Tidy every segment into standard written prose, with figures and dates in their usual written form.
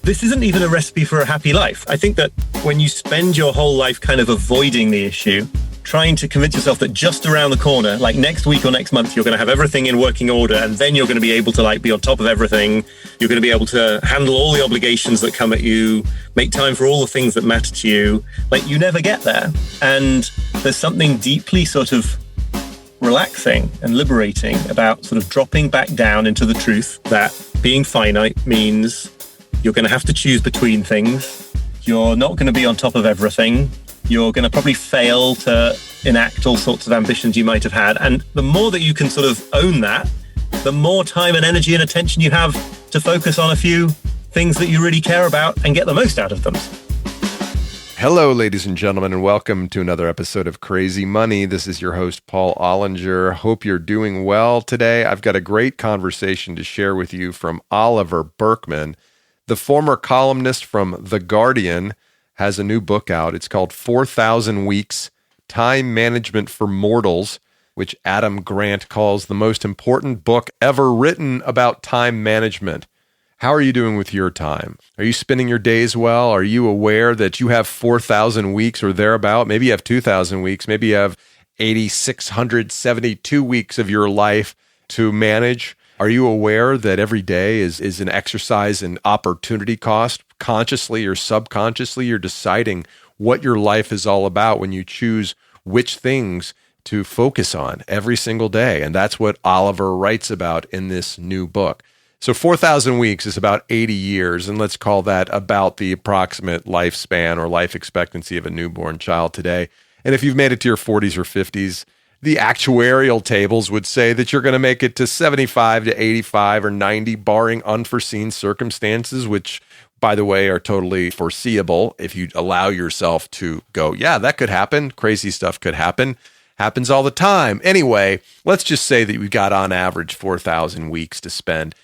this isn't even a recipe for a happy life. I think that when you spend your whole life kind of avoiding the issue, trying to convince yourself that just around the corner, like next week or next month, you're going to have everything in working order, and then you're going to be able to like be on top of everything. You're going to be able to handle all the obligations that come at you, make time for all the things that matter to you. Like, you never get there. And there's something deeply sort of relaxing and liberating about sort of dropping back down into the truth that being finite means you're going to have to choose between things. You're not going to be on top of everything. You're going to probably fail to enact all sorts of ambitions you might have had. And the more that you can sort of own that, the more time and energy and attention you have to focus on a few things that you really care about and get the most out of them. Hello, ladies and gentlemen, and welcome to another episode of Crazy Money. This is your host, Paul Ollinger. Hope you're doing well today. I've got a great conversation to share with you from Oliver Burkeman, the former columnist from The Guardian. Has a new book out. It's called 4,000 Weeks, Time Management for Mortals, which Adam Grant calls the most important book ever written about time management. How are you doing with your time? Are you spending your days well? Are you aware that you have 4,000 weeks or thereabout? Maybe you have 2,000 weeks. Maybe you have 8,672 weeks of your life to manage. Are you aware that every day is an exercise in opportunity cost? Consciously or subconsciously, you're deciding what your life is all about when you choose which things to focus on every single day. And that's what Oliver writes about in this new book. So 4,000 weeks is about 80 years, and let's call that about the approximate lifespan or life expectancy of a newborn child today. And if you've made it to your 40s or 50s, the actuarial tables would say that you're going to make it to 75 to 85 or 90, barring unforeseen circumstances, which, by the way, are totally foreseeable if you allow yourself to go, yeah, that could happen. Crazy stuff could happen. Happens all the time. Anyway, let's just say that we've got on average 4,000 weeks to spend.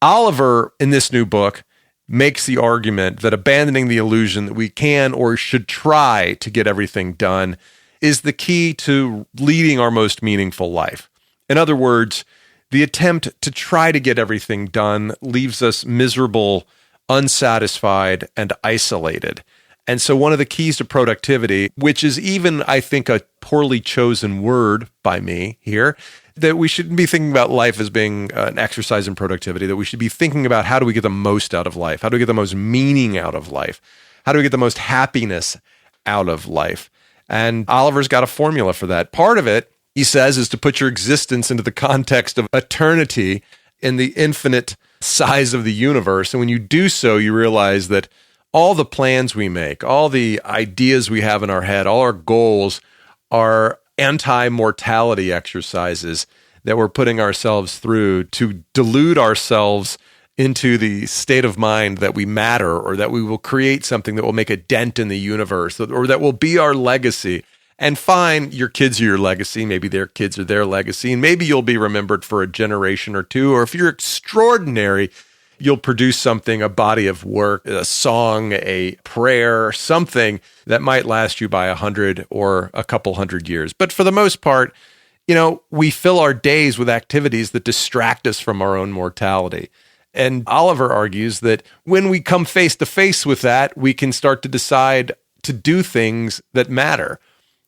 Oliver, in this new book, makes the argument that abandoning the illusion that we can or should try to get everything done is the key to leading our most meaningful life. In other words, the attempt to try to get everything done leaves us miserable, unsatisfied, and isolated. And so one of the keys to productivity, which is even, I think, a poorly chosen word by me here, that we shouldn't be thinking about life as being an exercise in productivity, that we should be thinking about how do we get the most out of life? How do we get the most meaning out of life? How do we get the most happiness out of life? And Oliver's got a formula for that. Part of it, he says, is to put your existence into the context of eternity in the infinite size of the universe. And when you do so, you realize that all the plans we make, all the ideas we have in our head, all our goals are anti-mortality exercises that we're putting ourselves through to delude ourselves into the state of mind that we matter, or that we will create something that will make a dent in the universe, or that will be our legacy. And fine, your kids are your legacy. Maybe their kids are their legacy. And maybe you'll be remembered for a generation or two. Or if you're extraordinary, you'll produce something, a body of work, a song, a prayer, something that might last you by 100 or a couple hundred years. But for the most part, we fill our days with activities that distract us from our own mortality. And Oliver argues that when we come face to face with that, we can start to decide to do things that matter.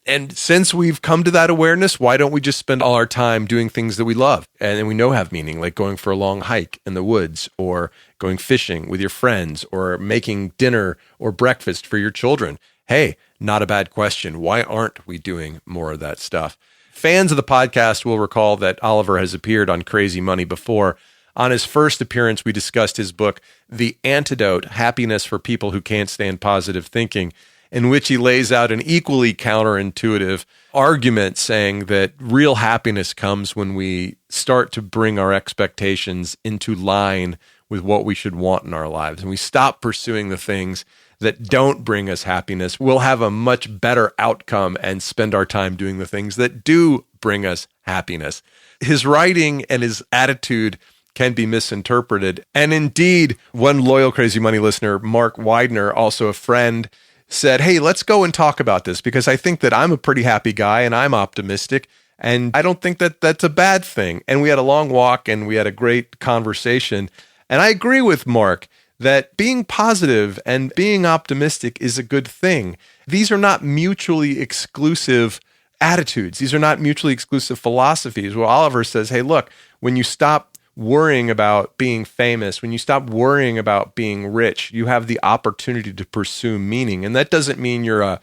And since we've come to that awareness, why don't we just spend all our time doing things that we love and we know have meaning, like going for a long hike in the woods, or going fishing with your friends, or making dinner or breakfast for your children? Hey, not a bad question. Why aren't we doing more of that stuff? Fans of the podcast will recall that Oliver has appeared on Crazy Money before. On his first appearance, we discussed his book, The Antidote: Happiness for People Who Can't Stand Positive Thinking, in which he lays out an equally counterintuitive argument saying that real happiness comes when we start to bring our expectations into line with what we should want in our lives. And we stop pursuing the things that don't bring us happiness. We'll have a much better outcome and spend our time doing the things that do bring us happiness. His writing and his attitude can be misinterpreted. And indeed, one loyal Crazy Money listener, Mark Widener, also a friend, said, hey, let's go and talk about this, because I think that I'm a pretty happy guy and I'm optimistic, and I don't think that that's a bad thing. And we had a long walk and we had a great conversation. And I agree with Mark that being positive and being optimistic is a good thing. These are not mutually exclusive attitudes. These are not mutually exclusive philosophies. Well, Oliver says, hey, look, when you stop worrying about being famous, when you stop worrying about being rich, you have the opportunity to pursue meaning. And that doesn't mean you're a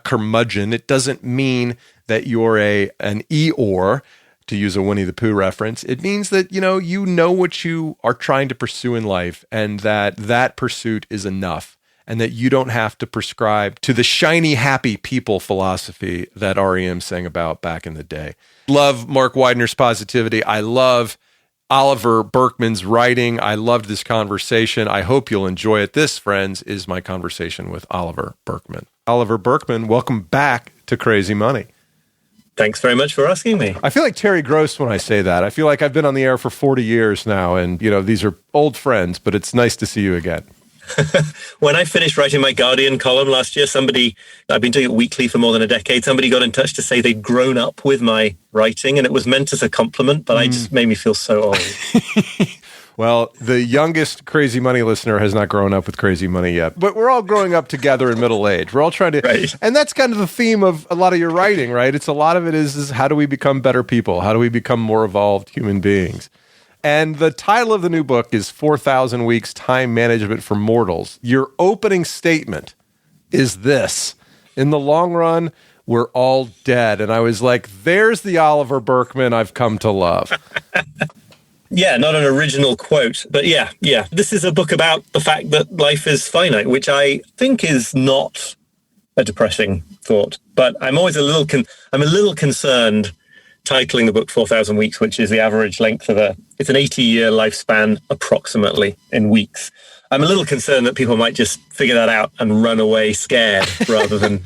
curmudgeon. It doesn't mean that you're an Eeyore, to use a Winnie the Pooh reference. It means that, you know what you are trying to pursue in life, and that pursuit is enough, and that you don't have to prescribe to the shiny, happy people philosophy that REM sang about back in the day. Love Mark Widener's positivity. I love Oliver Burkeman's writing. I loved this conversation. I hope you'll enjoy it. This, friends, is my conversation with Oliver Burkeman. Oliver Burkeman, welcome back to Crazy Money. Thanks very much for asking me. I feel like Terry Gross when I say that. I feel like I've been on the air for 40 years now, and, these are old friends, but it's nice to see you again. When I finished writing my Guardian column last year, I've been doing it weekly for more than a decade, somebody got in touch to say they'd grown up with my writing, and it was meant as a compliment, but I just made me feel so old. Well, the youngest Crazy Money listener has not grown up with Crazy Money yet, but we're all growing up together in middle age. We're all trying to, right. And that's kind of the theme of a lot of your writing, right? It's a lot of it is how do we become better people? How do we become more evolved human beings? And the title of the new book is 4,000 Weeks Time Management for Mortals. Your opening statement is this: in the long run, we're all dead. And I was like, there's the Oliver Burkeman I've come to love. Yeah, not an original quote, but yeah. This is a book about the fact that life is finite, which I think is not a depressing thought. But I'm always a little concerned titling the book 4,000 Weeks, which is the average length of it's an 80-year lifespan approximately in weeks. I'm a little concerned that people might just figure that out and run away scared rather than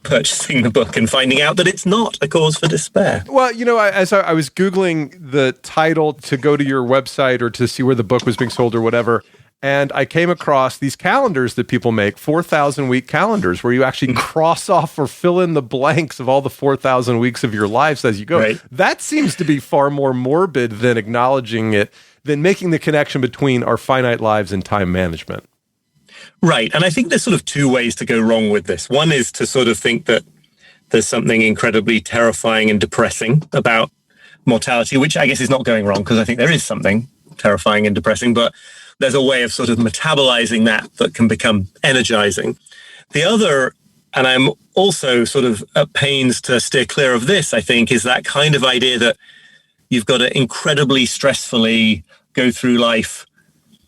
purchasing the book and finding out that it's not a cause for despair. Well, as I was Googling the title to go to your website or to see where the book was being sold or whatever, and I came across these calendars that people make, 4,000 week calendars, where you actually cross off or fill in the blanks of all the 4,000 weeks of your lives as you go. Right. That seems to be far more morbid than acknowledging it, than making the connection between our finite lives and time management. Right. And I think there's sort of two ways to go wrong with this. One is to sort of think that there's something incredibly terrifying and depressing about mortality, which I guess is not going wrong, because I think there is something terrifying and depressing, but there's a way of sort of metabolizing that can become energizing. The other, and I'm also sort of at pains to steer clear of this, I think, is that kind of idea that you've got to incredibly stressfully go through life,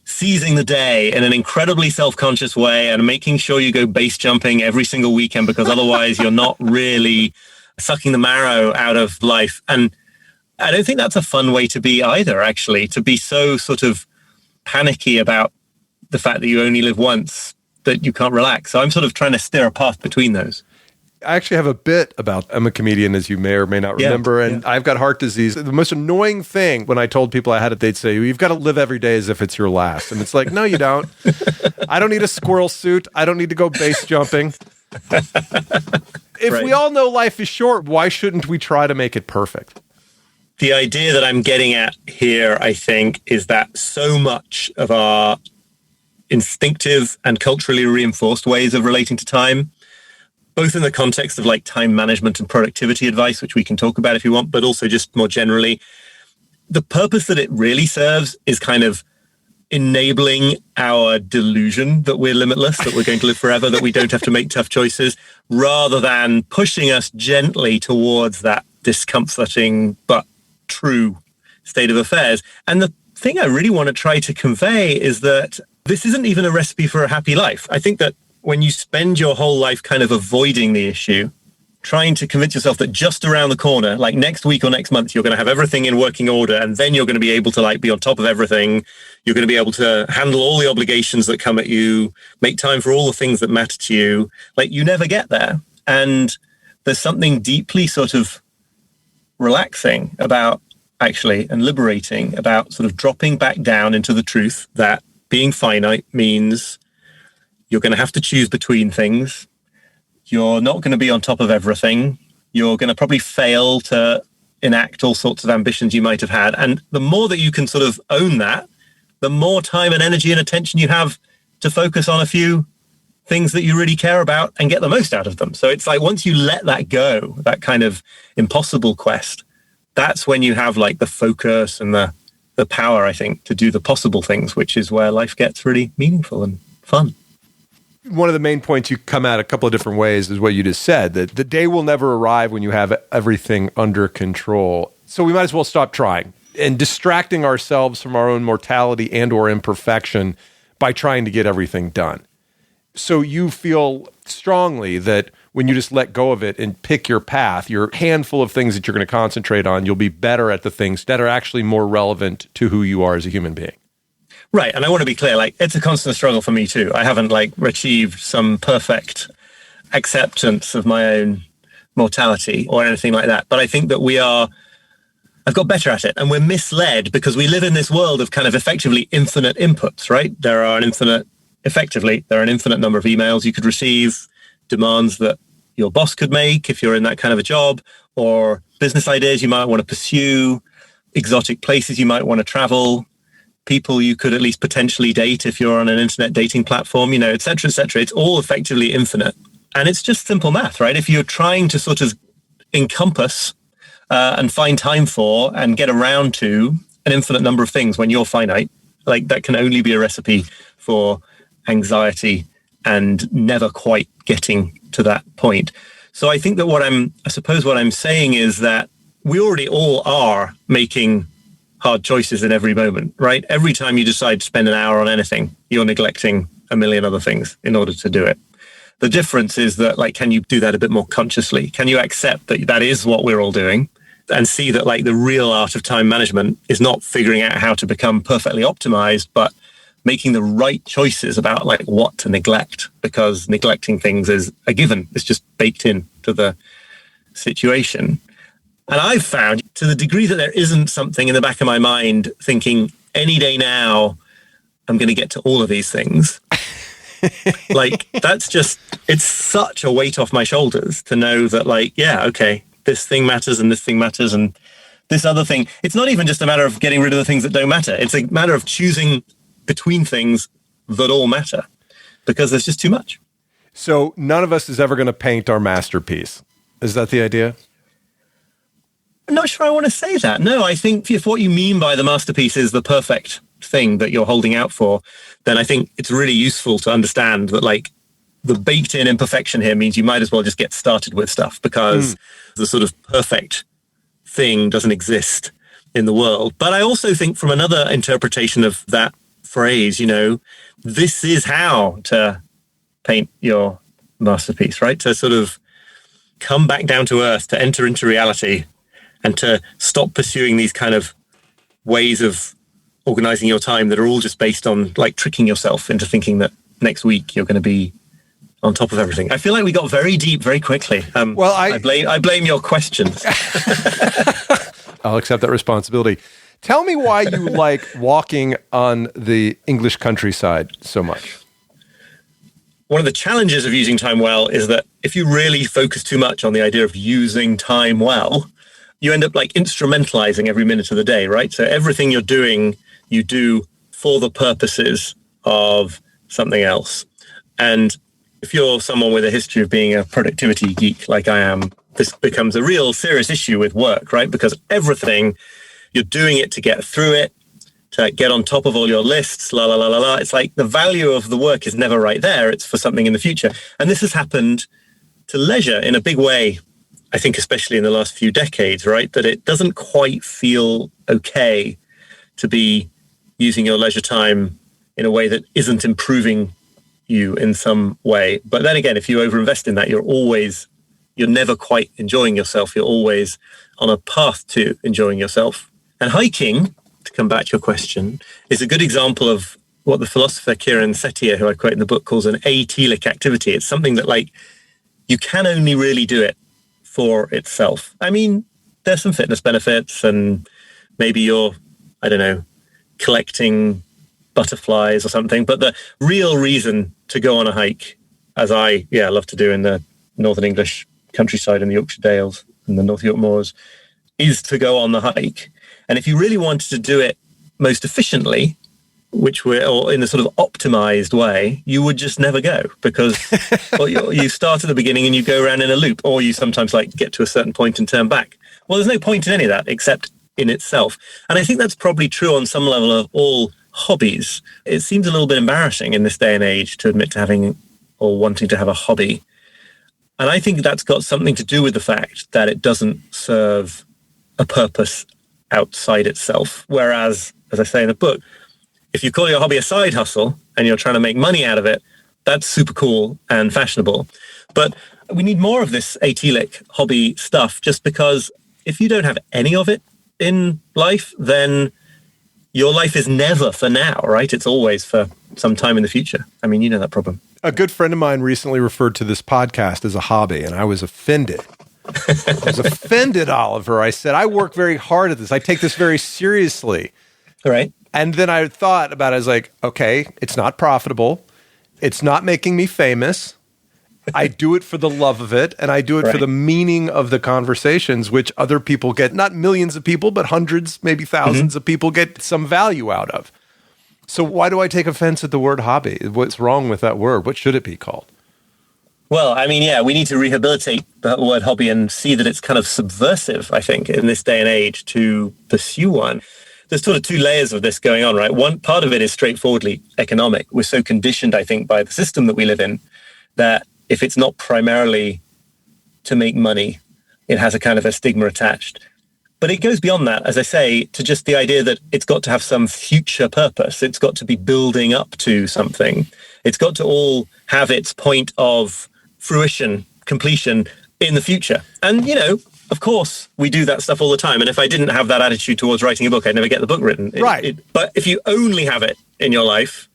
seizing the day in an incredibly self-conscious way and making sure you go base jumping every single weekend, because otherwise you're not really sucking the marrow out of life. And I don't think that's a fun way to be either, actually, to be so sort of panicky about the fact that you only live once that you can't relax. So I'm sort of trying to steer a path between those. I actually have a bit about, I'm a comedian, as you may or may not remember, and I've got heart disease. The most annoying thing when I told people I had it, they'd say, you've got to live every day as if it's your last. And it's like, no, you don't. I don't need a squirrel suit. I don't need to go base jumping. If we all know life is short, why shouldn't we try to make it perfect? The idea that I'm getting at here, I think, is that so much of our instinctive and culturally reinforced ways of relating to time, both in the context of time management and productivity advice, which we can talk about if you want, but also just more generally, the purpose that it really serves is kind of enabling our delusion that we're limitless, that we're going to live forever, that we don't have to make tough choices, rather than pushing us gently towards that discomforting but true state of affairs. And the thing I really want to try to convey is that this isn't even a recipe for a happy life. I think that when you spend your whole life kind of avoiding the issue, trying to convince yourself that just around the corner, like next week or next month, you're going to have everything in working order, and then you're going to be able to be on top of everything. You're going to be able to handle all the obligations that come at you, make time for all the things that matter to you. You never get there. And there's something deeply sort of relaxing about and liberating about sort of dropping back down into the truth that being finite means you're going to have to choose between things. You're not going to be on top of everything. You're going to probably fail to enact all sorts of ambitions you might have had. And the more that you can sort of own that, the more time and energy and attention you have to focus on a few things that you really care about and get the most out of them. So it's like once you let that go, that kind of impossible quest, that's when you have like the focus and the power, I think, to do the possible things, which is where life gets really meaningful and fun. One of the main points you come at a couple of different ways is what you just said, that the day will never arrive when you have everything under control. So we might as well stop trying and distracting ourselves from our own mortality and or imperfection by trying to get everything done. So you feel strongly that when you just let go of it and pick your path, your handful of things that you're going to concentrate on, you'll be better at the things that are actually more relevant to who you are as a human being. Right. And I want to be clear, like, it's a constant struggle for me too. I haven't like achieved some perfect acceptance of my own mortality or anything like that. But I think that I've got better at it, and we're misled because we live in this world of kind of effectively infinite inputs, right? There are an infinite number of emails you could receive, demands that your boss could make if you're in that kind of a job, or business ideas you might want to pursue, exotic places you might want to travel, people you could at least potentially date if you're on an internet dating platform, et cetera, et cetera. It's all effectively infinite. And it's just simple math, right? If you're trying to sort of encompass and find time for and get around to an infinite number of things when you're finite, like that can only be a recipe for anxiety and never quite getting to that point. So I think that what I'm saying is that we already all are making hard choices in every moment, right? Every time you decide to spend an hour on anything, you're neglecting a million other things in order to do it. The difference is that, like, can you do that a bit more consciously? Can you accept that that is what we're all doing and see that, like, the real art of time management is not figuring out how to become perfectly optimized, but making the right choices about, like, what to neglect, because neglecting things is a given. It's just baked into the situation. And I've found, to the degree that there isn't something in the back of my mind thinking any day now I'm going to get to all of these things, like, it's such a weight off my shoulders to know that, like, yeah, okay, this thing matters and this thing matters and this other thing. It's not even just a matter of getting rid of the things that don't matter. It's a matter of choosing between things that all matter, because there's just too much. So none of us is ever going to paint our masterpiece. Is that the idea? I'm not sure I want to say that. No, I think if what you mean by the masterpiece is the perfect thing that you're holding out for, then I think it's really useful to understand that, like, the baked in imperfection here means you might as well just get started with stuff, because the sort of perfect thing doesn't exist in the world. But I also think, from another interpretation of that phrase, this is how to paint your masterpiece, right? To sort of come back down to earth, to enter into reality, and to stop pursuing these kind of ways of organizing your time that are all just based on, like, tricking yourself into thinking that next week you're going to be on top of everything. I feel like we got very deep very quickly. I blame your questions. I'll accept that responsibility. Tell me why you like walking on the English countryside so much. One of the challenges of using time well is that if you really focus too much on the idea of using time well, you end up, like, instrumentalizing every minute of the day, right? So everything you're doing, you do for the purposes of something else. And if you're someone with a history of being a productivity geek like I am, this becomes a real serious issue with work, right? Because everything, you're doing it to get through it, to get on top of all your lists, la, la, la, la, la. It's like the value of the work is never right there. It's for something in the future. And this has happened to leisure in a big way, I think, especially in the last few decades, right? That it doesn't quite feel okay to be using your leisure time in a way that isn't improving you in some way. But then again, if you overinvest in that, you're never quite enjoying yourself. You're always on a path to enjoying yourself. And hiking, to come back to your question, is a good example of what the philosopher Kiran Setia, who I quote in the book, calls an atelic activity. It's something that, like, you can only really do it for itself. I mean, there's some fitness benefits, and maybe you're, I don't know, collecting butterflies or something. But the real reason to go on a hike, as I love to do in the Northern English countryside in the Yorkshire Dales and the North York Moors, is to go on the hike. And if you really wanted to do it most efficiently, which were or in the sort of optimized way, you would just never go because well, you start at the beginning and you go around in a loop, or you sometimes like get to a certain point and turn back. Well, there's no point in any of that except in itself. And I think that's probably true on some level of all hobbies. It seems a little bit embarrassing in this day and age to admit to having or wanting to have a hobby. And I think that's got something to do with the fact that it doesn't serve a purpose outside itself. Whereas, as I say in the book, if you call your hobby a side hustle and you're trying to make money out of it, that's super cool and fashionable. But we need more of this atelic hobby stuff, just because if you don't have any of it in life, then your life is never for now, right? It's always for some time in the future. I mean, you know that problem. A good friend of mine recently referred to this podcast as a hobby, and I was offended. I was offended, Oliver. I said, I work very hard at this. I take this very seriously. All right. And then I thought about it. I was like, okay, it's not profitable. It's not making me famous. I do it for the love of it, and I do it for the meaning of the conversations, which other people get, not millions of people, but hundreds, maybe thousands of people get some value out of. So why do I take offense at the word hobby? What's wrong with that word? What should it be called? Well, I mean, yeah, we need to rehabilitate the word hobby and see that it's kind of subversive, I think, in this day and age to pursue one. There's sort of two layers of this going on, right? One part of it is straightforwardly economic. We're so conditioned, I think, by the system that we live in that if it's not primarily to make money, it has a kind of a stigma attached. But it goes beyond that, as I say, to just the idea that it's got to have some future purpose. It's got to be building up to something. It's got to all have its point of fruition, completion in the future. And, you know, of course, we do that stuff all the time. And if I didn't have that attitude towards writing a book, I'd never get the book written. But if you only have it in your life,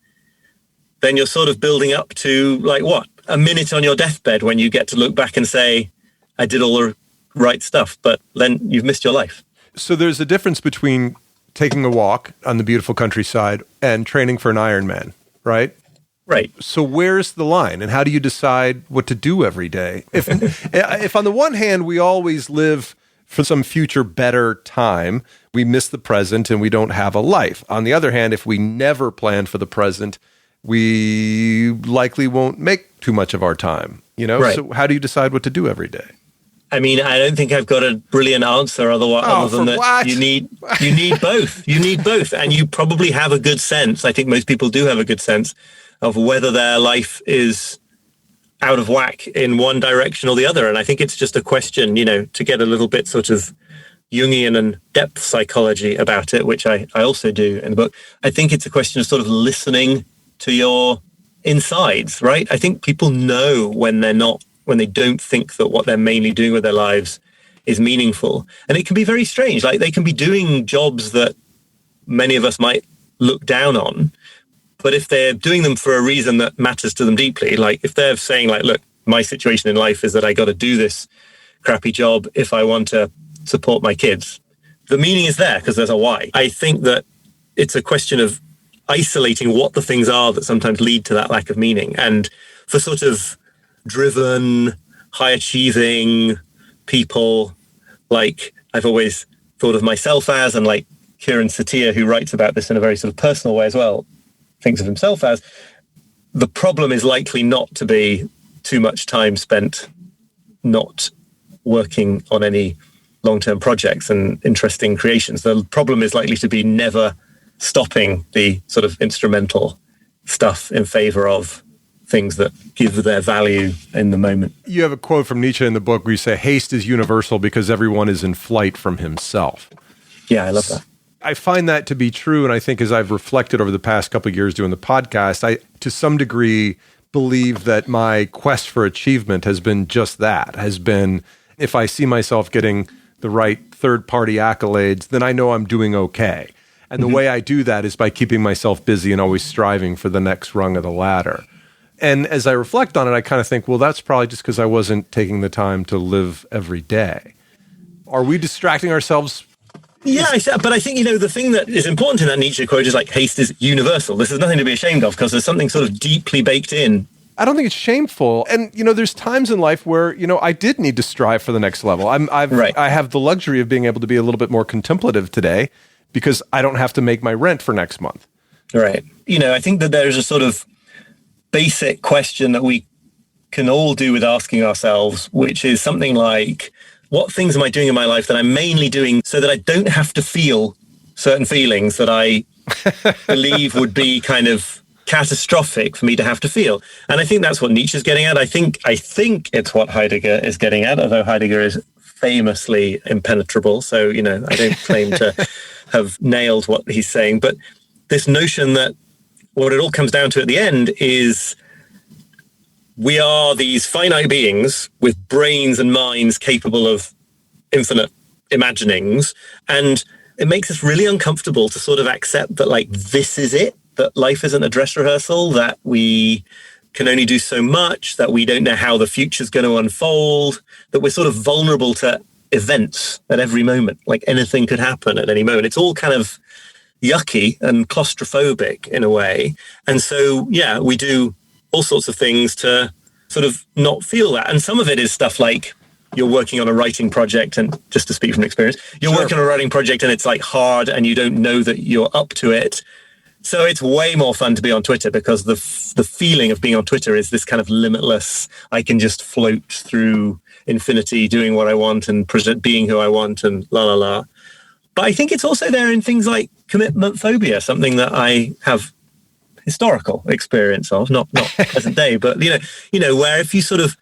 then you're sort of building up to, like, what? A minute on your deathbed when you get to look back and say, I did all the right stuff, but then you've missed your life. So there's a difference between taking a walk on the beautiful countryside and training for an Ironman, right? Right. So where's the line, and how do you decide what to do every day? If on the one hand, we always live for some future better time, we miss the present and we don't have a life. On the other hand, if we never plan for the present, we likely won't make too much of our time, you know? Right. So how do you decide what to do every day? I mean, I don't think I've got a brilliant answer other than that what? you need both. You need both. And you probably have a good sense. I think most people do have a good sense of whether their life is out of whack in one direction or the other. And I think it's just a question, you know, to get a little bit sort of Jungian and depth psychology about it, which I also do in the book. I think it's a question of sort of listening to your insides, right? I think people know when they don't think that what they're mainly doing with their lives is meaningful. And it can be very strange. Like, they can be doing jobs that many of us might look down on, but if they're doing them for a reason that matters to them deeply, like if they're saying, like, look, my situation in life is that I got to do this crappy job if I want to support my kids, the meaning is there because there's a why. I think that it's a question of isolating what the things are that sometimes lead to that lack of meaning. And for sort of driven, high-achieving people, like I've always thought of myself as, and like Kiran Satia, who writes about this in a very sort of personal way as well, thinks of himself as, the problem is likely not to be too much time spent not working on any long-term projects and interesting creations. The problem is likely to be never stopping the sort of instrumental stuff in favor of things that give their value in the moment. You have a quote from Nietzsche in the book where you say, haste is universal because everyone is in flight from himself. Yeah, I love that. I find that to be true, and I think as I've reflected over the past couple of years doing the podcast, I, to some degree, believe that my quest for achievement has been just that, has been, if I see myself getting the right third-party accolades, then I know I'm doing okay. And the way I do that is by keeping myself busy and always striving for the next rung of the ladder. And as I reflect on it, I kind of think, well, that's probably just because I wasn't taking the time to live every day. Are we distracting ourselves? Yeah, but I think, you know, the thing that is important in that Nietzsche quote is like, haste is universal. This is nothing to be ashamed of because there's something sort of deeply baked in. I don't think it's shameful. And, you know, there's times in life where, you know, I did need to strive for the next level. I have the luxury of being able to be a little bit more contemplative today because I don't have to make my rent for next month. Right. I think that there's a sort of basic question that we can all do with asking ourselves, which is something like, what things am I doing in my life that I'm mainly doing so that I don't have to feel certain feelings that I believe would be kind of catastrophic for me to have to feel? And I think that's what Nietzsche's getting at. I think it's what Heidegger is getting at, although Heidegger is famously impenetrable. So, I don't claim to have nailed what he's saying. But this notion that what it all comes down to at the end is we are these finite beings with brains and minds capable of infinite imaginings. And it makes us really uncomfortable to sort of accept that, like, this is it, that life isn't a dress rehearsal, that we can only do so much, that we don't know how the future's going to unfold, that we're sort of vulnerable to events at every moment. Like, anything could happen at any moment. It's all kind of yucky and claustrophobic in a way. And so, yeah, we do all sorts of things to sort of not feel that. And some of it is stuff like you're working on a writing project, and just to speak from experience, you're working on a writing project and it's like hard and you don't know that you're up to it. So it's way more fun to be on Twitter because the feeling of being on Twitter is this kind of limitless, I can just float through infinity doing what I want and being who I want and la la la. But I think it's also there in things like commitment phobia, something that I have historical experience of, not present day, but where if you sort of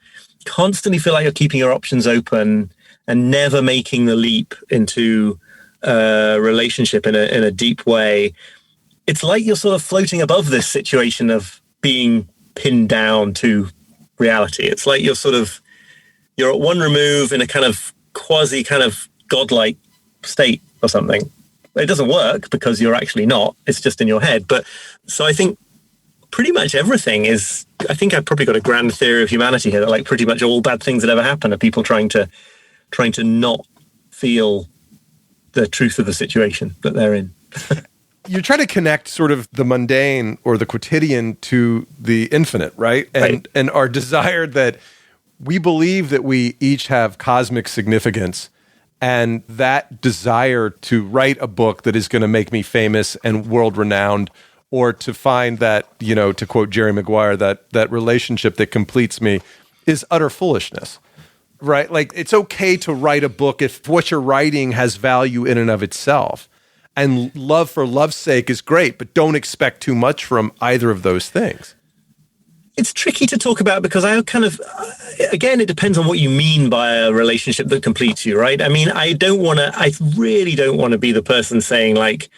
constantly feel like you're keeping your options open and never making the leap into a relationship in a deep way, it's like you're sort of floating above this situation of being pinned down to reality. It's like you're at one remove in a kind of quasi kind of godlike state or something. It doesn't work because you're actually not. It's just in your head. But so I think pretty much everything is, I think I've probably got a grand theory of humanity here that like pretty much all bad things that ever happen are people trying to not feel the truth of the situation that they're in. You try to connect sort of the mundane or the quotidian to the infinite, right? And our desire that we believe that we each have cosmic significance, and that desire to write a book that is going to make me famous and world-renowned, or to find that, to quote Jerry Maguire, that relationship that completes me is utter foolishness, right? Like, it's okay to write a book if what you're writing has value in and of itself. And love for love's sake is great, but don't expect too much from either of those things. It's tricky to talk about because I kind of, again, it depends on what you mean by a relationship that completes you, right? I mean, I really don't want to be the person saying like,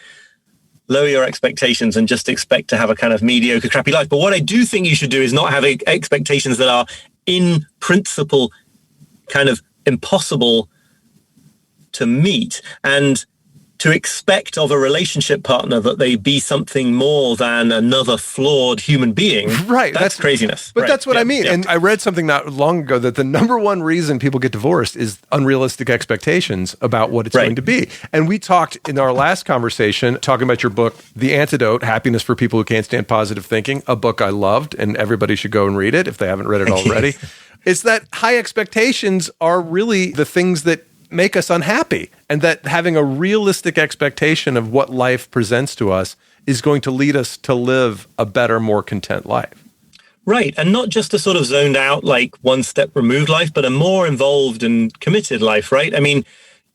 lower your expectations and just expect to have a kind of mediocre, crappy life. But what I do think you should do is not have expectations that are in principle kind of impossible to meet, and to expect of a relationship partner that they be something more than another flawed human being. Right. That's craziness. But right. That's what I mean. Yeah. And I read something not long ago that the number one reason people get divorced is unrealistic expectations about what it's going to be. And we talked in our last conversation, talking about your book, The Antidote, Happiness for People Who Can't Stand Positive Thinking, a book I loved, and everybody should go and read it if they haven't read it already. It's that high expectations are really the things that make us unhappy, and that having a realistic expectation of what life presents to us is going to lead us to live a better, more content life. Right. And not just a sort of zoned out, like one step removed life, but a more involved and committed life, right? I mean,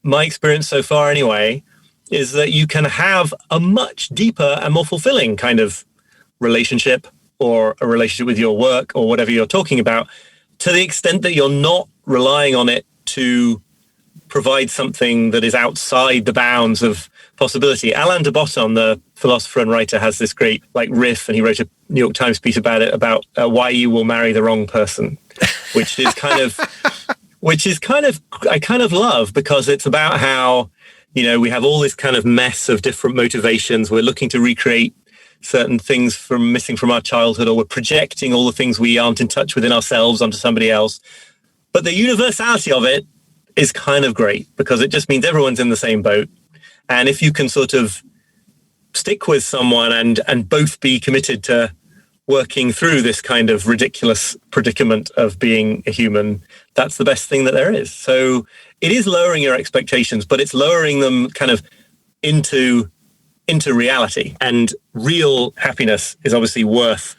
my experience so far anyway, is that you can have a much deeper and more fulfilling kind of relationship, or a relationship with your work or whatever you're talking about, to the extent that you're not relying on it to provide something that is outside the bounds of possibility. Alain de Botton, the philosopher and writer, has this great riff, and he wrote a New York Times piece about it, about why you will marry the wrong person, which is kind of I kind of love, because it's about how, we have all this kind of mess of different motivations. We're looking to recreate certain things missing from our childhood, or we're projecting all the things we aren't in touch with in ourselves onto somebody else. But the universality of it is kind of great, because it just means everyone's in the same boat. And if you can sort of stick with someone and both be committed to working through this kind of ridiculous predicament of being a human, that's the best thing that there is. So it is lowering your expectations, but it's lowering them kind of into into reality. And real happiness is obviously worth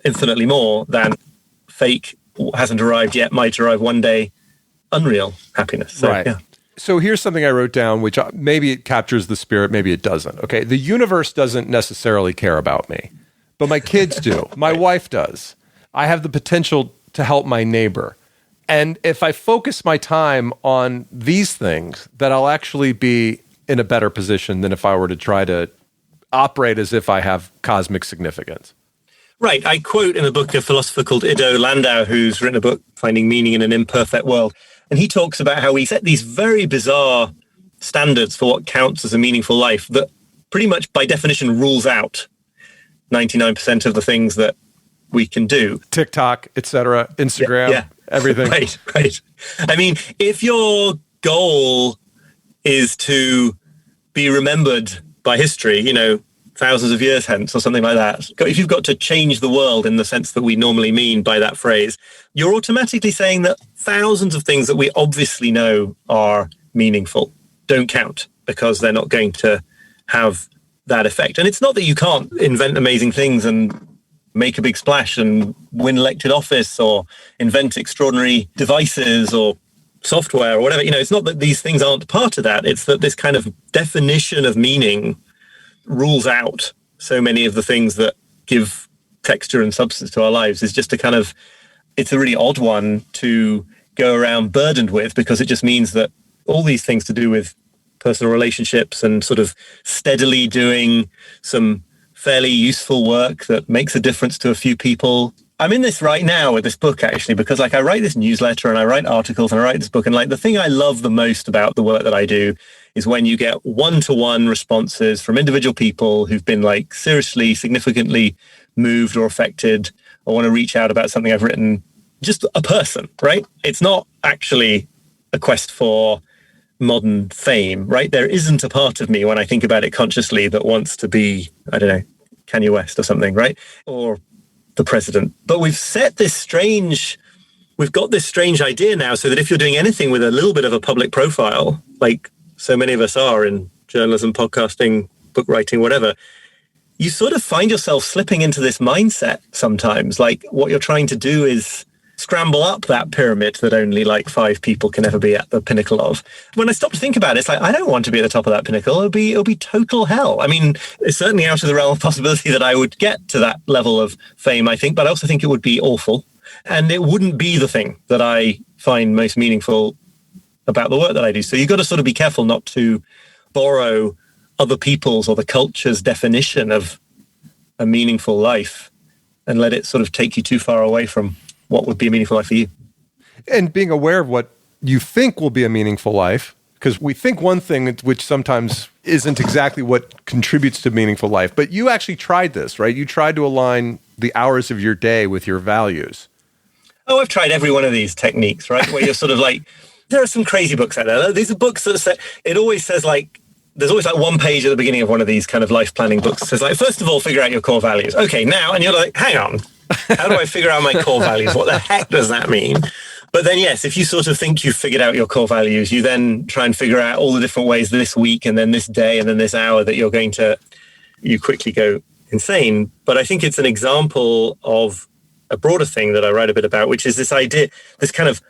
infinitely more than fake, hasn't arrived yet, might arrive one day, unreal happiness. So, right. Yeah. So here's something I wrote down, which maybe it captures the spirit, maybe it doesn't. Okay. The universe doesn't necessarily care about me, but my kids do. My Right. wife does. I have the potential to help my neighbor. And if I focus my time on these things, that I'll actually be in a better position than if I were to try to operate as if I have cosmic significance. Right. I quote in a book a philosopher called Ido Landau, who's written a book, Finding Meaning in an Imperfect World. And he talks about how we set these very bizarre standards for what counts as a meaningful life that pretty much by definition rules out 99% of the things that we can do. TikTok, etc., Instagram, everything. Right. I mean, if your goal is to be remembered by history, thousands of years hence or something like that, if you've got to change the world in the sense that we normally mean by that phrase, you're automatically saying that thousands of things that we obviously know are meaningful don't count because they're not going to have that effect. And it's not that you can't invent amazing things and make a big splash and win elected office or invent extraordinary devices or software or whatever. It's not that these things aren't part of that. It's that this kind of definition of meaning rules out so many of the things that give texture and substance to our lives. Is just it's a really odd one to go around burdened with, because it just means that all these things to do with personal relationships and sort of steadily doing some fairly useful work that makes a difference to a few people. I'm in this right now with this book, actually, because I write this newsletter and I write articles and I write this book. And the thing I love the most about the work that I do is when you get one-to-one responses from individual people who've been seriously, significantly moved or affected or want to reach out about something I've written. Just a person, right? It's not actually a quest for modern fame, right? There isn't a part of me when I think about it consciously that wants to be, I don't know, Kanye West or something, right? Or the president. But we've got this strange idea now, so that if you're doing anything with a little bit of a public profile, like so many of us are in journalism, podcasting, book writing, whatever, you sort of find yourself slipping into this mindset sometimes. Like what you're trying to do is scramble up that pyramid that only 5 people can ever be at the pinnacle of. When I stop to think about it, it's I don't want to be at the top of that pinnacle. It'll be total hell. I mean, it's certainly out of the realm of possibility that I would get to that level of fame, I think, but I also think it would be awful. And it wouldn't be the thing that I find most meaningful about the work that I do. So you've got to sort of be careful not to borrow other people's or the culture's definition of a meaningful life and let it sort of take you too far away from what would be a meaningful life for you. And being aware of what you think will be a meaningful life, because we think one thing which sometimes isn't exactly what contributes to meaningful life. But you actually tried this, right? You tried to align the hours of your day with your values. Oh, I've tried every one of these techniques, right? Where you're sort of there are some crazy books out there. These are books that say, it always says there's always one page at the beginning of one of these kind of life planning books that says first of all, figure out your core values. Okay, now, and you're hang on. How do I figure out my core values? What the heck does that mean? But then, yes, if you sort of think you've figured out your core values, you then try and figure out all the different ways this week and then this day and then this hour that you quickly go insane. But I think it's an example of a broader thing that I write a bit about, which is this idea, this kind of,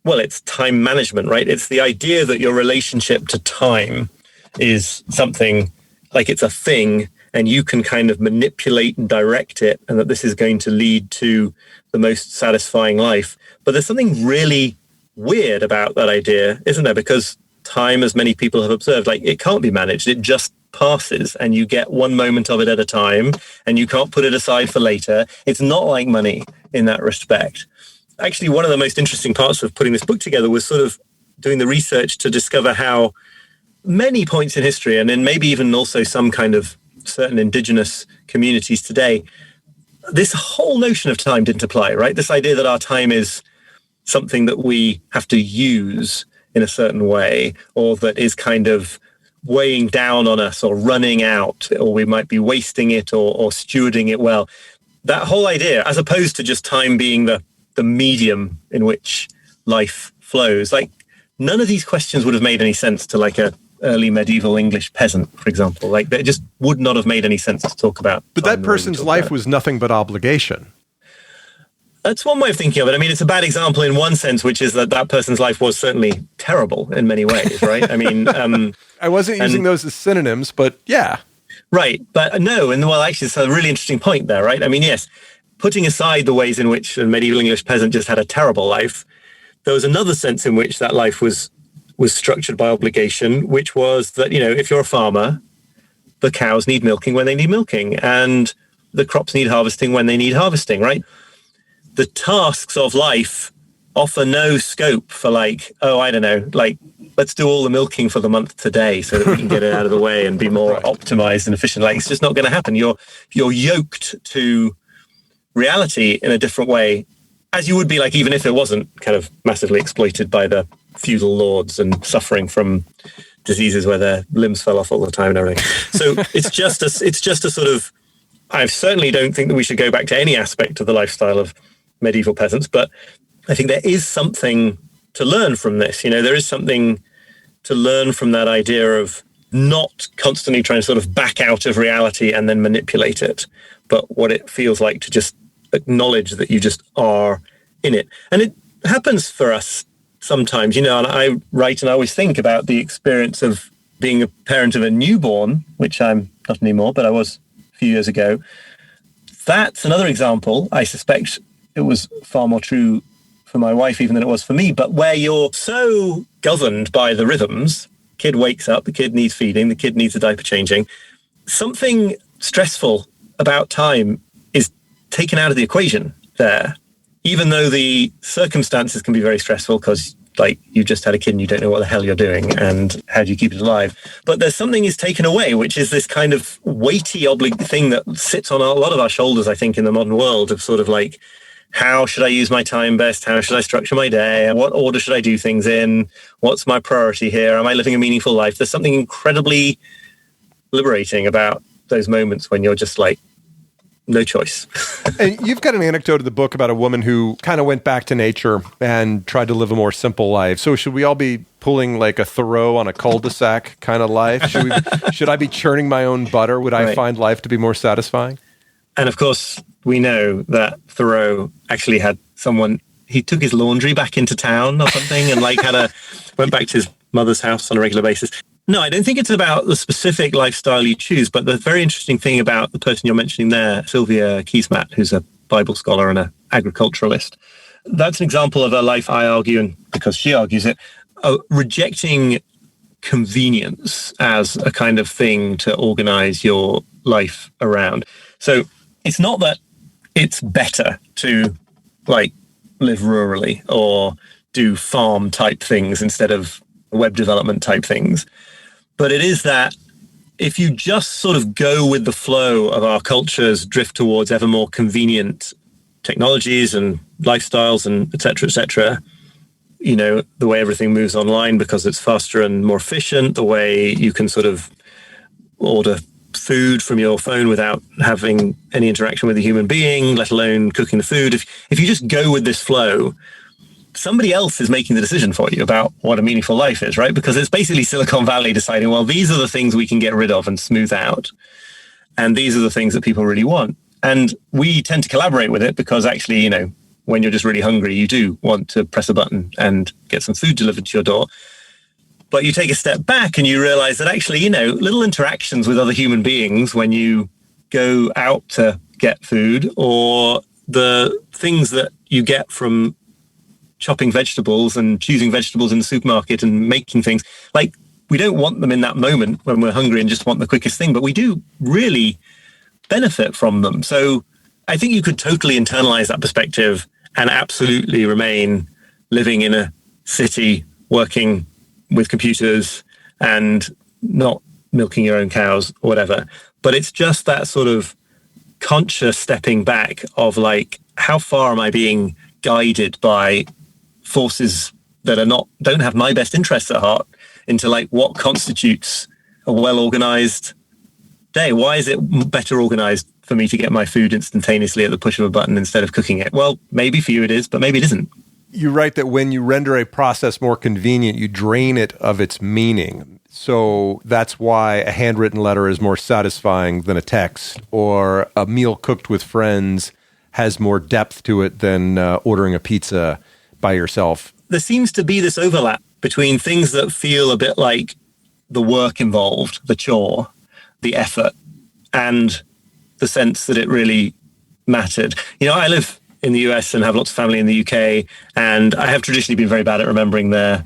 it's time management, right? It's the idea that your relationship to time is something it's a thing, and you can kind of manipulate and direct it, and that this is going to lead to the most satisfying life. But there's something really weird about that idea, isn't there? Because time, as many people have observed, it can't be managed. It just passes, and you get one moment of it at a time, and you can't put it aside for later. It's not like money in that respect. Actually, one of the most interesting parts of putting this book together was sort of doing the research to discover how many points in history, and then maybe even also some kind of certain indigenous communities today, this whole notion of time didn't apply, right? This idea that our time is something that we have to use in a certain way, or that is kind of weighing down on us or running out, or we might be wasting it or stewarding it well. That whole idea, as opposed to just time being the medium in which life flows, none of these questions would have made any sense to a early medieval English peasant, for example. Like, it just would not have made any sense to talk about. But that person's life was nothing but obligation. That's one way of thinking of it. I mean, it's a bad example in one sense, which is that person's life was certainly terrible in many ways, right? I mean... I wasn't using those as synonyms, but yeah. Right. But no, and well, actually, it's a really interesting point there, right? I mean, yes, putting aside the ways in which a medieval English peasant just had a terrible life, there was another sense in which that life was structured by obligation, which was that, if you're a farmer, the cows need milking when they need milking, and the crops need harvesting when they need harvesting, right? The tasks of life offer no scope for let's do all the milking for the month today so that we can get it out of the way and be more optimized and efficient. Like, it's just not going to happen. You're yoked to reality in a different way, as you would be, like, even if it wasn't kind of massively exploited by the feudal lords and suffering from diseases where their limbs fell off all the time and everything. So it's just a sort of, I certainly don't think that we should go back to any aspect of the lifestyle of medieval peasants, but I think there is something to learn from this. There is something to learn from that idea of not constantly trying to sort of back out of reality and then manipulate it, but what it feels like to just acknowledge that you just are in it. And it happens for us sometimes, and I write and I always think about the experience of being a parent of a newborn, which I'm not anymore, but I was a few years ago. That's another example. I suspect it was far more true for my wife even than it was for me, but where you're so governed by the rhythms, kid wakes up, the kid needs feeding, the kid needs a diaper changing, something stressful about time is taken out of the equation there, even though the circumstances can be very stressful because, like, you just had a kid and you don't know what the hell you're doing and how do you keep it alive. But there's something is taken away, which is this kind of weighty thing that sits on a lot of our shoulders, I think, in the modern world of sort of like, how should I use my time best? How should I structure my day? What order should I do things in? What's my priority here? Am I living a meaningful life? There's something incredibly liberating about those moments when you're just like, no choice. And you've got an anecdote in the book about a woman who kind of went back to nature and tried to live a more simple life. So should we all be pulling like a Thoreau on a cul-de-sac kind of life? Should I be churning my own butter? Would I find life to be more satisfying? And of course, we know that Thoreau actually had someone, he took his laundry back into town or something and went back to his mother's house on a regular basis. No, I don't think it's about the specific lifestyle you choose, but the very interesting thing about the person you're mentioning there, Sylvia Kiesmat, who's a Bible scholar and an agriculturalist, that's an example of a life, I argue, and because she argues it, rejecting convenience as a kind of thing to organize your life around. So it's not that it's better to live rurally or do farm type things instead of web development type things. But it is that if you just sort of go with the flow of our culture's drift towards ever more convenient technologies and lifestyles and et cetera, the way everything moves online because it's faster and more efficient, the way you can sort of order food from your phone without having any interaction with a human being, let alone cooking the food. If you just go with this flow, somebody else is making the decision for you about what a meaningful life is, right? Because it's basically Silicon Valley deciding, well, these are the things we can get rid of and smooth out. And these are the things that people really want. And we tend to collaborate with it because actually, when you're just really hungry, you do want to press a button and get some food delivered to your door. But you take a step back and you realize that actually, little interactions with other human beings when you go out to get food, or the things that you get from chopping vegetables and choosing vegetables in the supermarket and making things, we don't want them in that moment when we're hungry and just want the quickest thing, but we do really benefit from them. So I think you could totally internalize that perspective and absolutely remain living in a city, working with computers and not milking your own cows or whatever. But it's just that sort of conscious stepping back of how far am I being guided by forces that don't have my best interests at heart into what constitutes a well-organized day. Why is it better organized for me to get my food instantaneously at the push of a button instead of cooking it? Well, maybe for you it is, but maybe it isn't. You write that when you render a process more convenient, you drain it of its meaning. So that's why a handwritten letter is more satisfying than a text, or a meal cooked with friends has more depth to it than ordering a pizza by yourself. There seems to be this overlap between things that feel a bit like the work involved, the chore, the effort, and the sense that it really mattered. You know, I live in the US and have lots of family in the UK, and I have traditionally been very bad at remembering to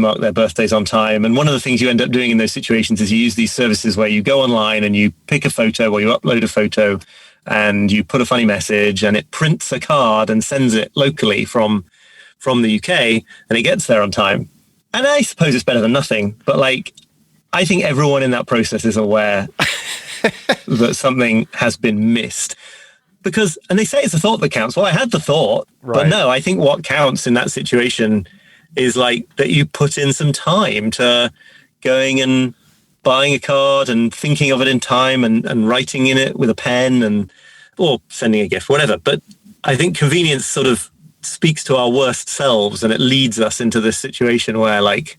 mark their birthdays on time. And one of the things you end up doing in those situations is you use these services where you go online and you pick a photo or you upload a photo and you put a funny message and it prints a card and sends it locally from the UK, and it gets there on time. And I suppose it's better than nothing, but like, I think everyone in that process is aware that something has been missed. And they say it's the thought that counts. Well, I had the thought, right. But no, I think what counts in that situation is like that you put in some time to going and buying a card and thinking of it in time and writing in it with a pen or sending a gift, whatever. But I think convenience sort of speaks to our worst selves, and it leads us into this situation where like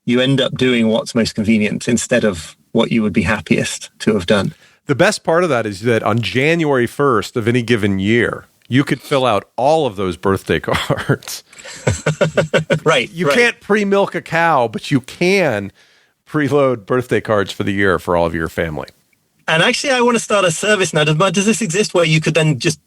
you end up doing what's most convenient instead of what you would be happiest to have done. The best part of that is that on January 1st of any given year, you could fill out all of those birthday cards. Right. You can't pre-milk a cow, but you can preload birthday cards for the year for all of your family. And actually, I want to start a service now. Does this exist where you could then just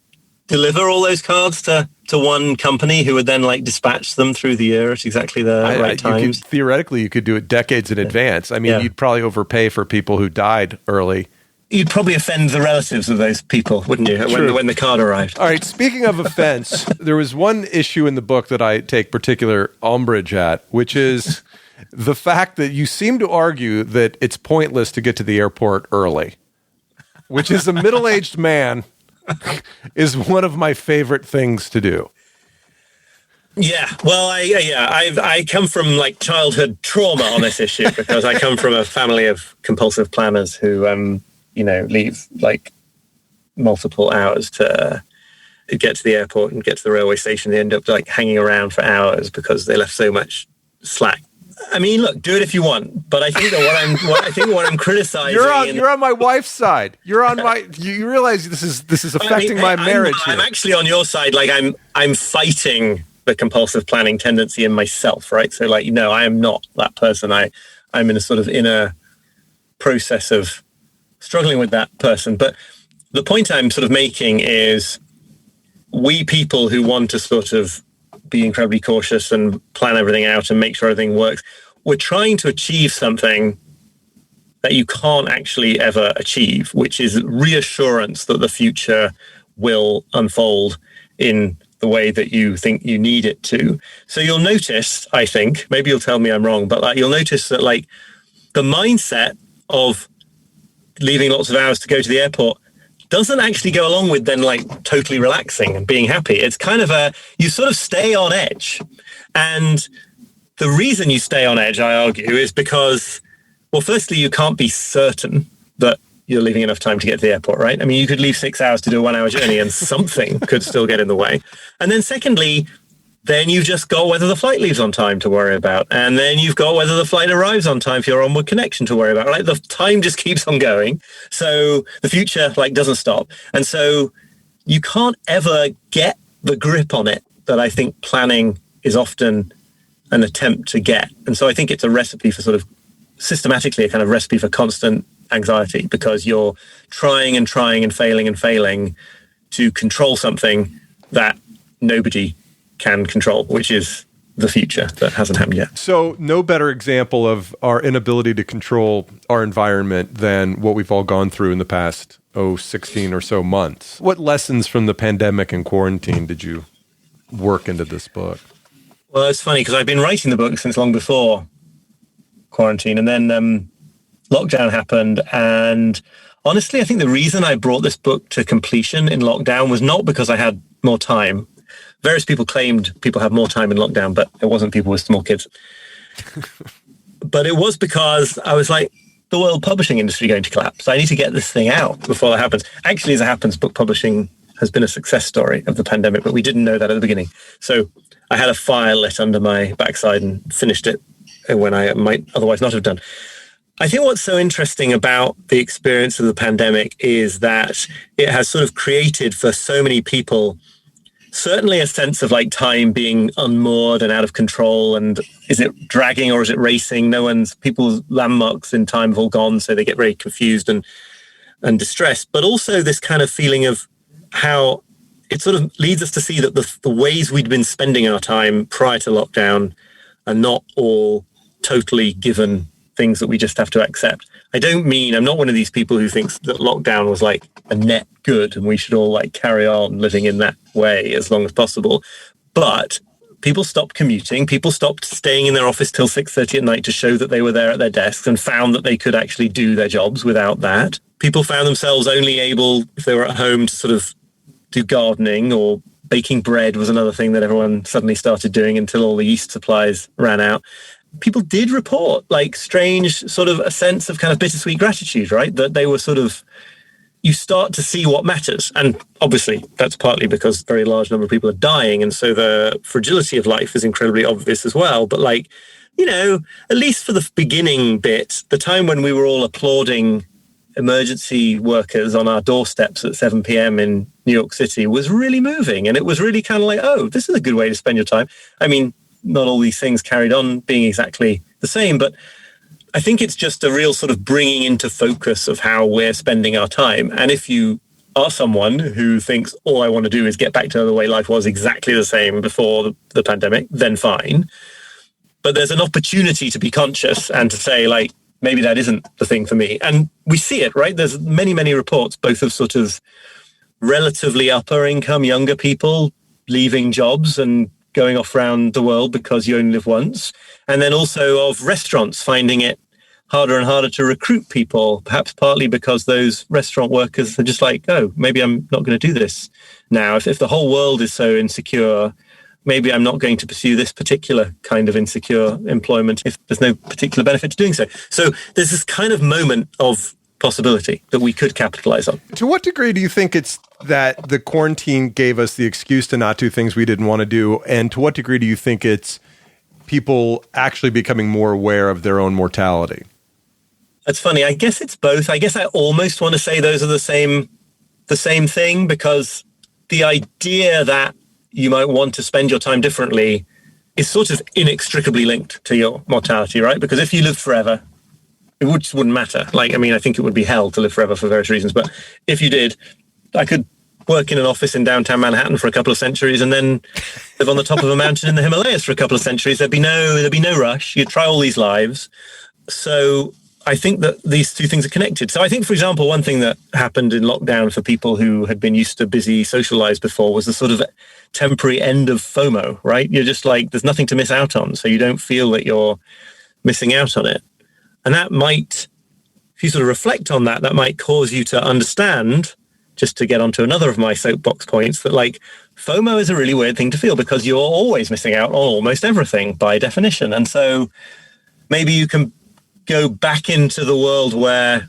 deliver all those cards to one company who would then like dispatch them through the year at exactly the right times? Theoretically, you could do it decades in advance. I mean, you'd probably overpay for people who died early. You'd probably offend the relatives of those people, wouldn't you, when the card arrived? All right, speaking of offense, there was one issue in the book that I take particular umbrage at, which is the fact that you seem to argue that it's pointless to get to the airport early, which is a middle-aged man is one of my favorite things to do. Yeah, well, I come from like childhood trauma on this issue because I come from a family of compulsive planners who, leave like multiple hours to get to the airport and get to the railway station. They end up like hanging around for hours because they left so much slack. I mean, look, do it if you want, but I think that what I'm criticizing. You're on my wife's side. You're on my. You realize this is affecting my marriage. I'm actually on your side. Like I'm fighting the compulsive planning tendency in myself, right? So like, no, I am not that person. I'm in a sort of inner process of struggling with that person. But the point I'm sort of making is we people who want to sort of be incredibly cautious and plan everything out and make sure everything works, we're trying to achieve something that you can't actually ever achieve, which is reassurance that the future will unfold in the way that you think you need it to. So you'll notice, I think, maybe you'll tell me I'm wrong, but like you'll notice that like the mindset of leaving lots of hours to go to the airport doesn't actually go along with then like totally relaxing and being happy. It's kind of you sort of stay on edge. And the reason you stay on edge, I argue, is because, well, firstly, you can't be certain that you're leaving enough time to get to the airport, right? I mean, you could leave 6 hours to do a 1 hour journey and something could still get in the way. And then secondly, then you've just got whether the flight leaves on time to worry about. And then you've got whether the flight arrives on time for your onward connection to worry about, right? The time just keeps on going. So the future like doesn't stop. And so you can't ever get the grip on it that I think planning is often an attempt to get. And so I think it's a recipe for sort of systematically a kind of recipe for constant anxiety because you're trying and failing to control something that nobody can control, which is the future that hasn't happened yet. So no better example of our inability to control our environment than what we've all gone through in the past, 16 or so months. What lessons from the pandemic and quarantine did you work into this book? Well, it's funny because I've been writing the book since long before quarantine, and then lockdown happened. And honestly, I think the reason I brought this book to completion in lockdown was not because I had more time. Various people claimed people have more time in lockdown, but it wasn't people with small kids. But it was because I was like, the world publishing industry going to collapse. I need to get this thing out before that happens. Actually, as it happens, book publishing has been a success story of the pandemic, but we didn't know that at the beginning. So I had a fire lit under my backside and finished it when I might otherwise not have done. I think what's so interesting about the experience of the pandemic is that it has sort of created for so many people certainly a sense of like time being unmoored and out of control. And is it dragging or is it racing? People's landmarks in time have all gone, so they get very confused and distressed. But also this kind of feeling of how it sort of leads us to see that the ways we'd been spending our time prior to lockdown are not all totally given things that we just have to accept. I'm not one of these people who thinks that lockdown was like a net good and we should all like carry on living in that way as long as possible. But people stopped commuting. People stopped staying in their office till 6:30 at night to show that they were there at their desks and found that they could actually do their jobs without that. People found themselves only able, if they were at home, to sort of do gardening, or baking bread was another thing that everyone suddenly started doing until all the yeast supplies ran out. People did report like strange sort of a sense of kind of bittersweet gratitude, right? That they were sort of, you start to see what matters. And obviously that's partly because a very large number of people are dying. And so the fragility of life is incredibly obvious as well. But like, at least for the beginning bit, the time when we were all applauding emergency workers on our doorsteps at 7 p.m. in New York City was really moving. And it was really kind of like, oh, this is a good way to spend your time. I mean, not all these things carried on being exactly the same, but I think it's just a real sort of bringing into focus of how we're spending our time. And if you are someone who thinks all I want to do is get back to the way life was exactly the same before the pandemic, then fine. But there's an opportunity to be conscious and to say, like, maybe that isn't the thing for me. And we see it, right? There's many, many reports, both of sort of relatively upper income, younger people leaving jobs and going off around the world because you only live once. And then also of restaurants finding it harder and harder to recruit people, perhaps partly because those restaurant workers are just like, oh, maybe I'm not going to do this now. If the whole world is so insecure, maybe I'm not going to pursue this particular kind of insecure employment if there's no particular benefit to doing so. So there's this kind of moment of possibility that we could capitalize on. To what degree do you think it's that the quarantine gave us the excuse to not do things we didn't want to do? And to what degree do you think it's people actually becoming more aware of their own mortality? That's funny. I guess it's both. I guess I almost want to say those are the same thing, because the idea that you might want to spend your time differently is sort of inextricably linked to your mortality, right? Because if you lived forever, it just wouldn't matter. Like, I mean, I think it would be hell to live forever for various reasons. But if you did, I could work in an office in downtown Manhattan for a couple of centuries and then live on the top of a mountain in the Himalayas for a couple of centuries. There'd be no rush. You'd try all these lives. So I think that these two things are connected. So I think, for example, one thing that happened in lockdown for people who had been used to busy social lives before was the sort of temporary end of FOMO, right? You're just like, there's nothing to miss out on. So you don't feel that you're missing out on it. And that might, if you sort of reflect on that, that might cause you to understand, just to get onto another of my soapbox points, that like FOMO is a really weird thing to feel because you're always missing out on almost everything by definition. And so maybe you can go back into the world where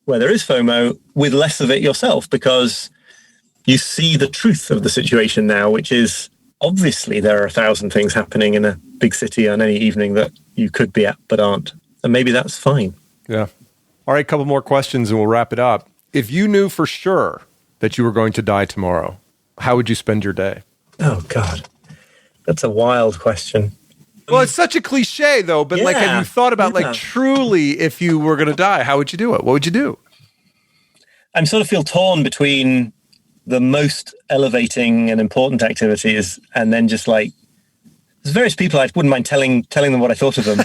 there is FOMO with less of it yourself, because you see the truth of the situation now, which is obviously there are 1,000 things happening in a big city on any evening that you could be at but aren't. And maybe that's fine. Yeah. All right, a couple more questions and we'll wrap it up. If you knew for sure that you were going to die tomorrow, how would you spend your day? Oh, God. That's a wild question. Well, it's such a cliche, though, but like, have you thought about, like, truly, if you were going to die, how would you do it? What would you do? I sort of feel torn between the most elevating and important activities and then just like, there's various people I wouldn't mind telling them what I thought of them.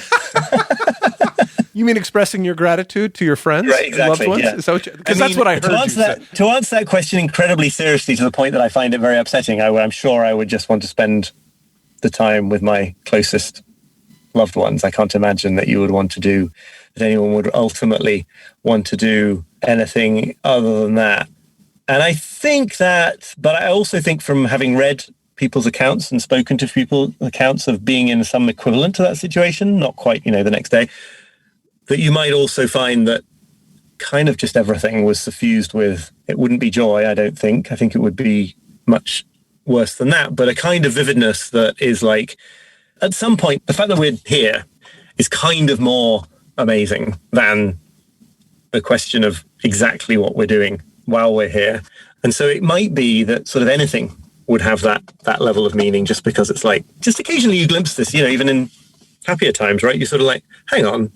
You mean expressing your gratitude to your friends? Right, exactly, loved ones? yeah. Because that's what I heard you say. To answer that question incredibly seriously to the point that I find it very upsetting, I'm sure I would just want to spend the time with my closest loved ones. I can't imagine that anyone would ultimately want to do anything other than that. And I think that, but I also think from having read people's accounts and spoken to people's accounts of being in some equivalent to that situation, not quite, the next day, that you might also find that kind of just everything was suffused with, it wouldn't be joy, I don't think. I think it would be much worse than that, but a kind of vividness that is like, at some point, the fact that we're here is kind of more amazing than the question of exactly what we're doing while we're here. And so it might be that sort of anything would have that level of meaning, just because it's like, just occasionally you glimpse this, even in happier times, right? You're sort of like, hang on,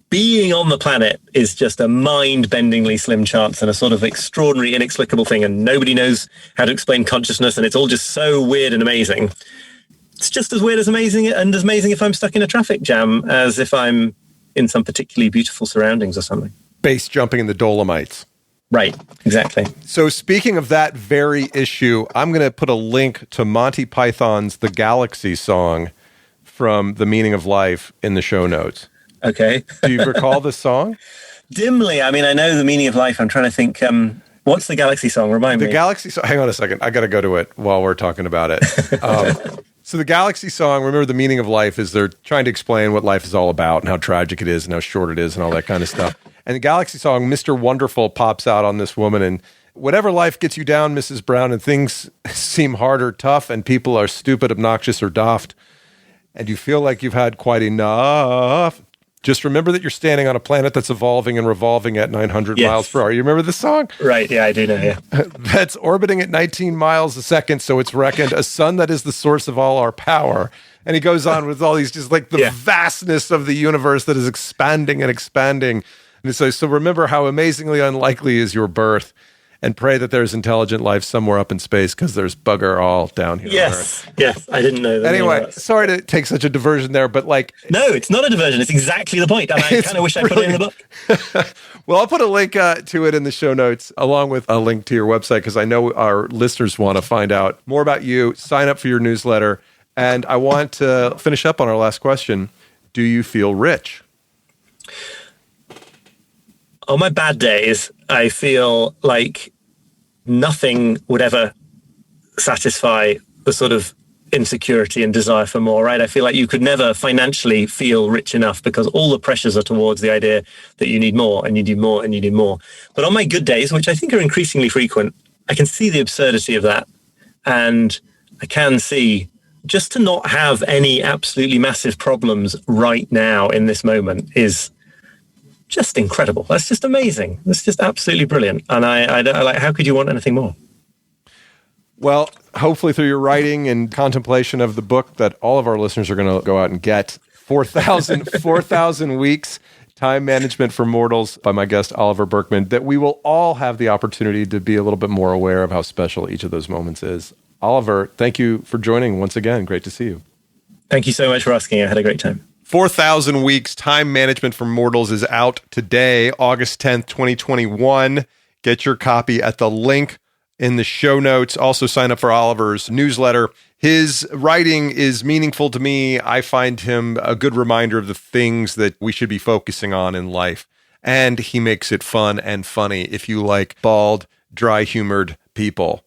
being on the planet is just a mind-bendingly slim chance and a sort of extraordinary, inexplicable thing, and nobody knows how to explain consciousness, and it's all just so weird and amazing. It's just as weird as amazing if I'm stuck in a traffic jam as if I'm in some particularly beautiful surroundings or something. Base jumping in the Dolomites. Right, exactly. So speaking of that very issue, I'm going to put a link to Monty Python's The Galaxy song from The Meaning of Life in the show notes. Okay. Do you recall the song? Dimly. I mean, I know The Meaning of Life. I'm trying to think, what's the Galaxy song? Remind me. The Galaxy song, hang on a second. I got to go to it while we're talking about it. So the Galaxy song, remember, the meaning of life is they're trying to explain what life is all about and how tragic it is and how short it is and all that kind of stuff. And the Galaxy song, Mr. Wonderful pops out on this woman, and whatever life gets you down, Mrs. Brown, and things seem hard or tough and people are stupid, obnoxious, or daft, and you feel like you've had quite enough, just remember that you're standing on a planet that's evolving and revolving at 900 miles per hour. You remember this song? Right, yeah, I do know, yeah. That's orbiting at 19 miles a second, so it's reckoned a sun that is the source of all our power. And he goes on with all these, just like the vastness of the universe that is expanding and expanding. And so remember how amazingly unlikely is your birth, and pray that there's intelligent life somewhere up in space, because there's bugger all down here. Yes, I didn't know that. Anyway, sorry to take such a diversion there, but like... No, it's not a diversion. It's exactly the point. And I kind of wish I put it in the book. Well, I'll put a link to it in the show notes, along with a link to your website, because I know our listeners want to find out more about you, sign up for your newsletter. And I want to finish up on our last question. Do you feel rich? On my bad days, I feel like nothing would ever satisfy the sort of insecurity and desire for more, right? I feel like you could never financially feel rich enough, because all the pressures are towards the idea that you need more and you need more and you need more. But on my good days, which I think are increasingly frequent, I can see the absurdity of that. And I can see just to not have any absolutely massive problems right now in this moment is just incredible. That's just amazing. That's just absolutely brilliant. And I like, how could you want anything more? Well, hopefully through your writing and contemplation of the book that all of our listeners are going to go out and get, 4,000 Weeks, Time Management for Mortals by my guest, Oliver Burkeman, that we will all have the opportunity to be a little bit more aware of how special each of those moments is. Oliver, thank you for joining once again. Great to see you. Thank you so much for asking. I had a great time. 4,000 Weeks, Time Management for Mortals is out today, August 10th, 2021. Get your copy at the link in the show notes. Also sign up for Oliver's newsletter. His writing is meaningful to me. I find him a good reminder of the things that we should be focusing on in life. And he makes it fun and funny if you like bald, dry-humored people.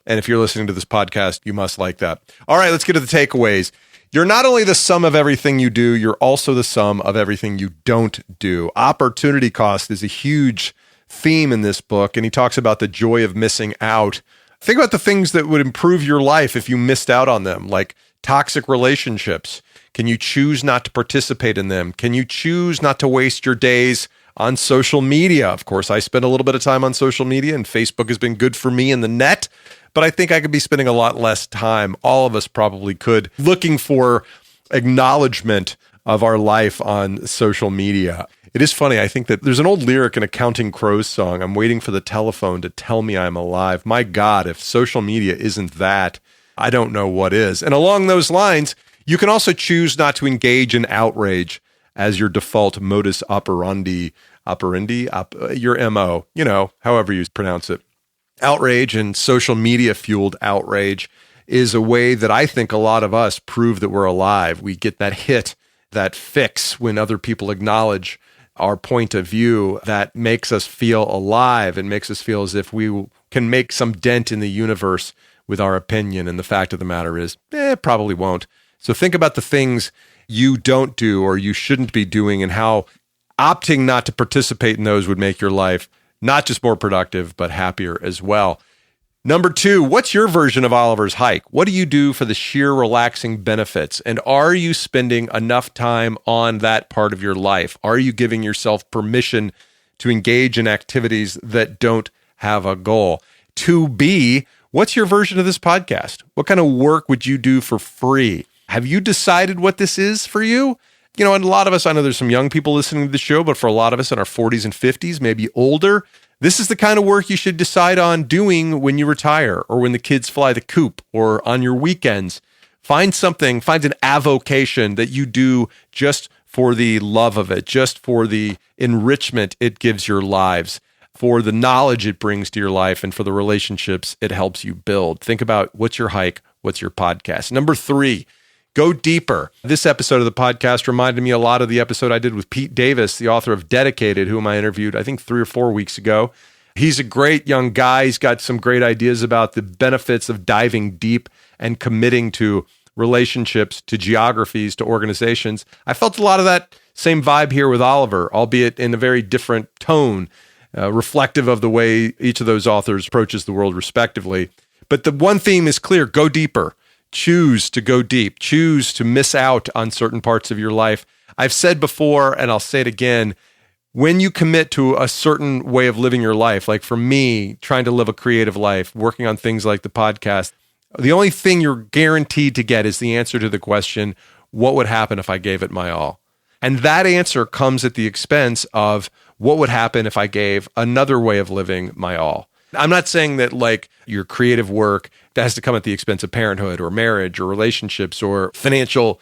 And if you're listening to this podcast, you must like that. All right, let's get to the takeaways. You're not only the sum of everything you do, you're also the sum of everything you don't do. Opportunity cost is a huge theme in this book, and he talks about the joy of missing out. Think about the things that would improve your life if you missed out on them, like toxic relationships. Can you choose not to participate in them? Can you choose not to waste your days on social media? Of course, I spend a little bit of time on social media, and Facebook has been good for me in the net. But I think I could be spending a lot less time. All of us probably could, looking for acknowledgement of our life on social media. It is funny. I think that there's an old lyric in a Counting Crows song. I'm waiting for the telephone to tell me I'm alive. My God, if social media isn't that, I don't know what is. And along those lines, you can also choose not to engage in outrage as your default modus operandi, your MO, however you pronounce it. Outrage and social media fueled outrage is a way that I think a lot of us prove that we're alive. We get that hit, that fix when other people acknowledge our point of view that makes us feel alive and makes us feel as if we can make some dent in the universe with our opinion. And the fact of the matter is, probably won't. So think about the things you don't do or you shouldn't be doing and how opting not to participate in those would make your life not just more productive, but happier as well. Number 2, what's your version of Oliver's hike? What do you do for the sheer relaxing benefits? And are you spending enough time on that part of your life? Are you giving yourself permission to engage in activities that don't have a goal? 2B, what's your version of this podcast? What kind of work would you do for free? Have you decided what this is for you? You know, and a lot of us, I know there's some young people listening to the show, but for a lot of us in our 40s and 50s, maybe older, this is the kind of work you should decide on doing when you retire or when the kids fly the coop or on your weekends. Find an avocation that you do just for the love of it, just for the enrichment it gives your lives, for the knowledge it brings to your life, and for the relationships it helps you build. Think about what's your hike, what's your podcast. Number 3, go deeper. This episode of the podcast reminded me a lot of the episode I did with Pete Davis, the author of Dedicated, whom I interviewed, I think 3 or 4 weeks ago. He's a great young guy. He's got some great ideas about the benefits of diving deep and committing to relationships, to geographies, to organizations. I felt a lot of that same vibe here with Oliver, albeit in a very different tone, reflective of the way each of those authors approaches the world respectively. But the one theme is clear: go deeper. Choose to go deep. Choose to miss out on certain parts of your life. I've said before, and I'll say it again, when you commit to a certain way of living your life, like for me, trying to live a creative life, working on things like the podcast, the only thing you're guaranteed to get is the answer to the question, what would happen if I gave it my all? And that answer comes at the expense of what would happen if I gave another way of living my all. I'm not saying that like your creative work that has to come at the expense of parenthood or marriage or relationships or financial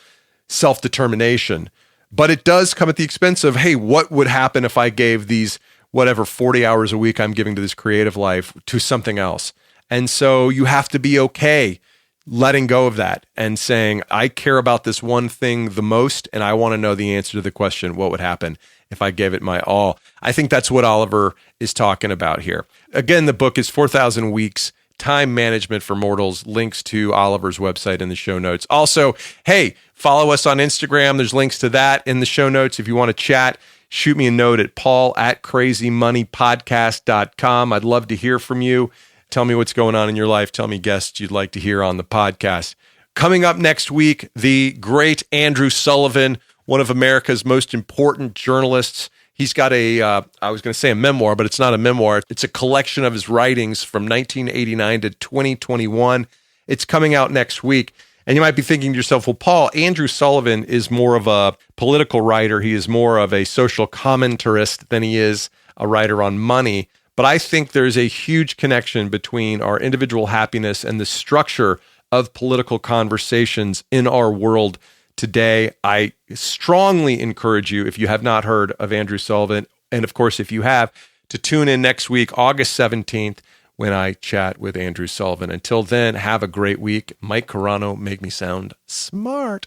self-determination, but it does come at the expense of, hey, what would happen if I gave these, whatever, 40 hours a week I'm giving to this creative life to something else? And so you have to be okay letting go of that and saying, I care about this one thing the most, and I want to know the answer to the question, what would happen if I gave it my all? I think that's what Oliver is talking about here. Again, the book is 4,000 Weeks, Time Management for Mortals. Links to Oliver's website in the show notes. Also, hey, follow us on Instagram. There's links to that in the show notes. If you want to chat, shoot me a note at paul@crazymoneypodcast.com. I'd love to hear from you. Tell me what's going on in your life. Tell me guests you'd like to hear on the podcast. Coming up next week, the great Andrew Sullivan, one of America's most important journalists. He's got I was going to say a memoir, but it's not a memoir. It's a collection of his writings from 1989 to 2021. It's coming out next week. And you might be thinking to yourself, well, Paul, Andrew Sullivan is more of a political writer. He is more of a social commentarist than he is a writer on money. But I think there's a huge connection between our individual happiness and the structure of political conversations in our world today. I strongly encourage you, if you have not heard of Andrew Sullivan, and of course, if you have, to tune in next week, August 17th, when I chat with Andrew Sullivan. Until then, have a great week. Mike Carano, make me sound smart.